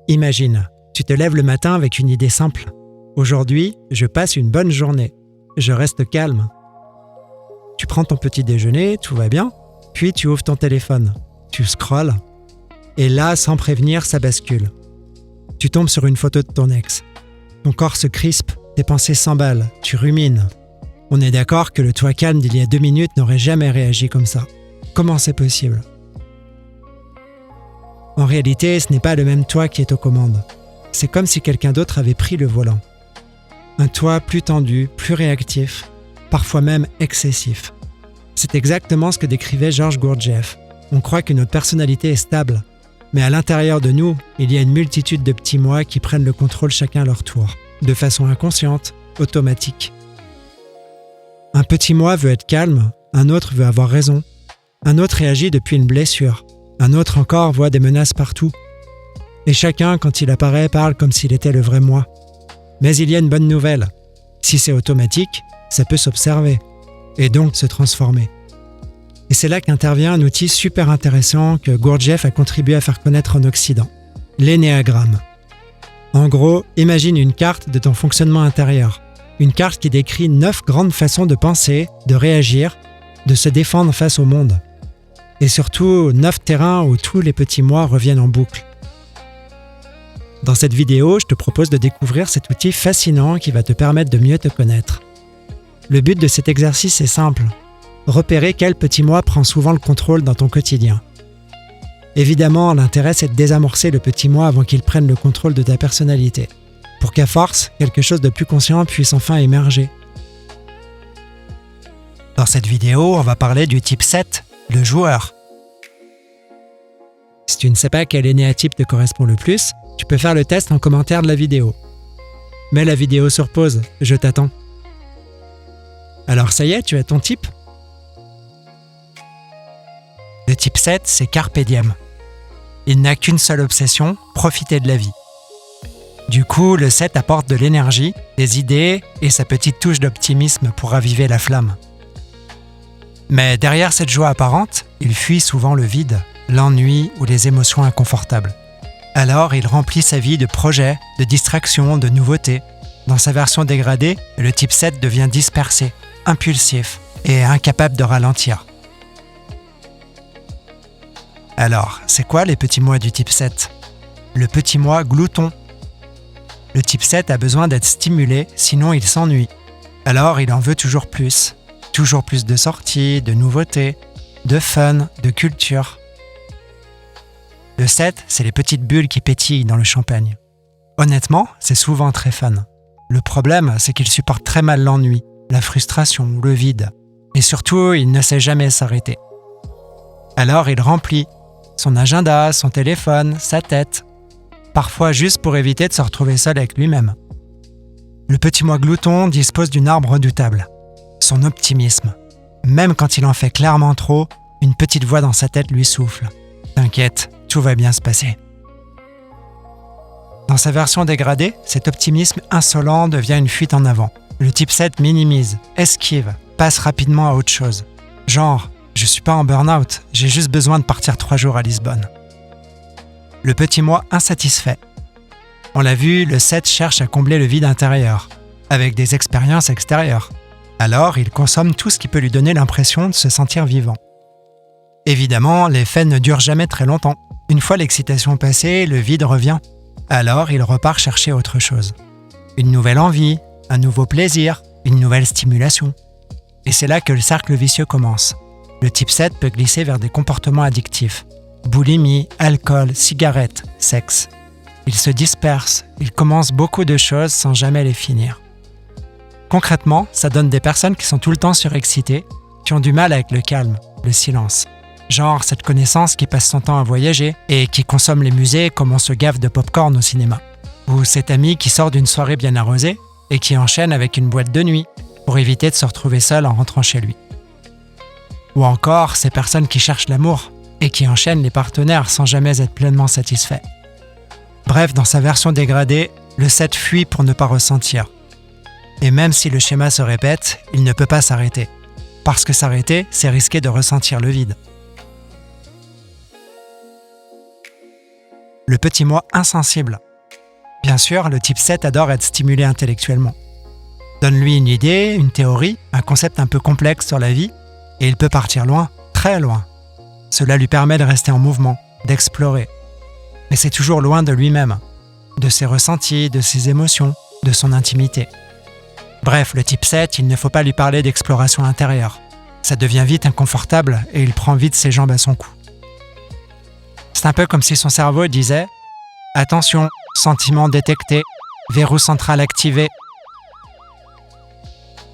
Imagine, tu te lèves le matin avec une idée simple. Aujourd'hui, je passe une bonne journée. Je reste calme. Tu prends ton petit déjeuner, tout va bien, puis tu ouvres ton téléphone. Tu scrolles. Et là, sans prévenir, ça bascule. Tu tombes sur une photo de ton ex. Ton corps se crispe, tes pensées s'emballent, tu rumines. On est d'accord que le toi calme d'il y a 2 minutes n'aurait jamais réagi comme ça. Comment c'est possible ? En réalité, ce n'est pas le même toi qui est aux commandes. C'est comme si quelqu'un d'autre avait pris le volant. Un toi plus tendu, plus réactif, parfois même excessif. C'est exactement ce que décrivait Georges Gurdjieff. On croit que notre personnalité est stable, mais à l'intérieur de nous, il y a une multitude de petits moi qui prennent le contrôle chacun à leur tour, de façon inconsciente, automatique. Un petit moi veut être calme, un autre veut avoir raison, un autre réagit depuis une blessure, un autre encore voit des menaces partout. Et chacun, quand il apparaît, parle comme s'il était le vrai moi. Mais il y a une bonne nouvelle. Si c'est automatique, ça peut s'observer, et donc se transformer. Et c'est là qu'intervient un outil super intéressant que Gurdjieff a contribué à faire connaître en Occident, l'énéagramme. En gros, imagine une carte de ton fonctionnement intérieur. Une carte qui décrit 9 grandes façons de penser, de réagir, de se défendre face au monde. Et surtout, 9 terrains où tous les petits moi reviennent en boucle. Dans cette vidéo, je te propose de découvrir cet outil fascinant qui va te permettre de mieux te connaître. Le but de cet exercice est simple. Repérer quel petit moi prend souvent le contrôle dans ton quotidien. Évidemment, l'intérêt c'est de désamorcer le petit moi avant qu'il prenne le contrôle de ta personnalité, pour qu'à force, quelque chose de plus conscient puisse enfin émerger. Dans cette vidéo, on va parler du type 7, le joueur. Si tu ne sais pas quel énéatype te correspond le plus, tu peux faire le test en commentaire de la vidéo. Mets la vidéo sur pause, je t'attends. Alors ça y est, tu as ton type ? Le type 7, c'est Carpe Diem. Il n'a qu'une seule obsession, profiter de la vie. Du coup, le 7 apporte de l'énergie, des idées et sa petite touche d'optimisme pour raviver la flamme. Mais derrière cette joie apparente, il fuit souvent le vide, l'ennui ou les émotions inconfortables. Alors, il remplit sa vie de projets, de distractions, de nouveautés. Dans sa version dégradée, le type 7 devient dispersé, impulsif et incapable de ralentir. Alors, c'est quoi les petits moi du type 7 ? Le petit moi glouton. Le type 7 a besoin d'être stimulé, sinon il s'ennuie. Alors, il en veut toujours plus de sorties, de nouveautés, de fun, de culture. Le 7, c'est les petites bulles qui pétillent dans le champagne. Honnêtement, c'est souvent très fun. Le problème, c'est qu'il supporte très mal l'ennui, la frustration, le vide. Et surtout, il ne sait jamais s'arrêter. Alors, il remplit son agenda, son téléphone, sa tête, parfois juste pour éviter de se retrouver seul avec lui-même. Le petit moi glouton dispose d'une arme redoutable, son optimisme. Même quand il en fait clairement trop, une petite voix dans sa tête lui souffle. T'inquiète, tout va bien se passer. Dans sa version dégradée, cet optimisme insolent devient une fuite en avant. Le type 7 minimise, esquive, passe rapidement à autre chose. Genre, je suis pas en burn-out, j'ai juste besoin de partir 3 jours à Lisbonne. Le petit moi insatisfait. On l'a vu, le 7 cherche à combler le vide intérieur, avec des expériences extérieures. Alors, il consomme tout ce qui peut lui donner l'impression de se sentir vivant. Évidemment, l'effet ne dure jamais très longtemps. Une fois l'excitation passée, le vide revient. Alors, il repart chercher autre chose. Une nouvelle envie, un nouveau plaisir, une nouvelle stimulation. Et c'est là que le cercle vicieux commence. Le type 7 peut glisser vers des comportements addictifs. Boulimie, alcool, cigarettes, sexe. Il se disperse, il commence beaucoup de choses sans jamais les finir. Concrètement, ça donne des personnes qui sont tout le temps surexcitées, qui ont du mal avec le calme, le silence. Genre cette connaissance qui passe son temps à voyager et qui consomme les musées comme on se gave de pop-corn au cinéma. Ou cet ami qui sort d'une soirée bien arrosée et qui enchaîne avec une boîte de nuit pour éviter de se retrouver seul en rentrant chez lui. Ou encore ces personnes qui cherchent l'amour et qui enchaînent les partenaires sans jamais être pleinement satisfaits. Bref, dans sa version dégradée, le 7 fuit pour ne pas ressentir. Et même si le schéma se répète, il ne peut pas s'arrêter. Parce que s'arrêter, c'est risquer de ressentir le vide. le petit moi insensible. Bien sûr, le type 7 adore être stimulé intellectuellement. Donne-lui une idée, une théorie, un concept un peu complexe sur la vie, et il peut partir loin, très loin. Cela lui permet de rester en mouvement, d'explorer. Mais c'est toujours loin de lui-même, de ses ressentis, de ses émotions, de son intimité. Bref, le type 7, il ne faut pas lui parler d'exploration intérieure. Ça devient vite inconfortable et il prend vite ses jambes à son cou. C'est un peu comme si son cerveau disait « Attention, sentiment détecté, verrou central activé ».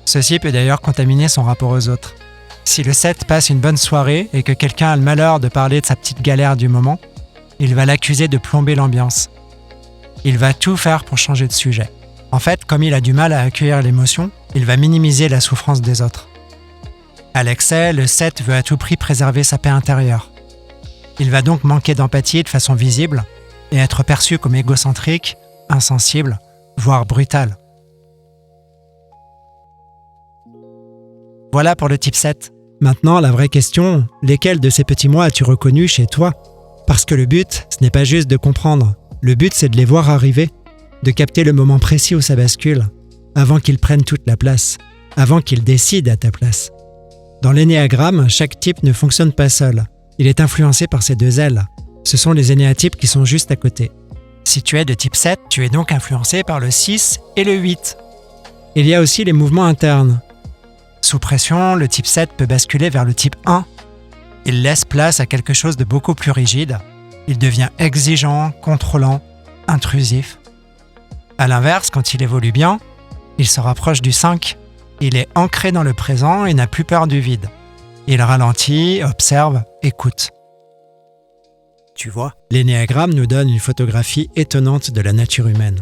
Ceci peut d'ailleurs contaminer son rapport aux autres. Si le 7 passe une bonne soirée et que quelqu'un a le malheur de parler de sa petite galère du moment, il va l'accuser de plomber l'ambiance. Il va tout faire pour changer de sujet. En fait, comme il a du mal à accueillir l'émotion, il va minimiser la souffrance des autres. À l'excès, le 7 veut à tout prix préserver sa paix intérieure. Il va donc manquer d'empathie de façon visible et être perçu comme égocentrique, insensible, voire brutal. Voilà pour le type 7. Maintenant, la vraie question, lesquels de ces petits moi as-tu reconnu chez toi ? Parce que le but, ce n'est pas juste de comprendre. Le but, c'est de les voir arriver, de capter le moment précis où ça bascule, avant qu'ils prennent toute la place, avant qu'ils décident à ta place. Dans l'énéagramme, chaque type ne fonctionne pas seul. Il est influencé par ses deux ailes. Ce sont les énéatypes qui sont juste à côté. Si tu es de type 7, tu es donc influencé par le 6 et le 8. Il y a aussi les mouvements internes. Sous pression, le type 7 peut basculer vers le type 1. Il laisse place à quelque chose de beaucoup plus rigide. Il devient exigeant, contrôlant, intrusif. À l'inverse, quand il évolue bien, il se rapproche du 5. Il est ancré dans le présent et n'a plus peur du vide. Il ralentit, observe, écoute. Tu vois, l'énéagramme nous donne une photographie étonnante de la nature humaine.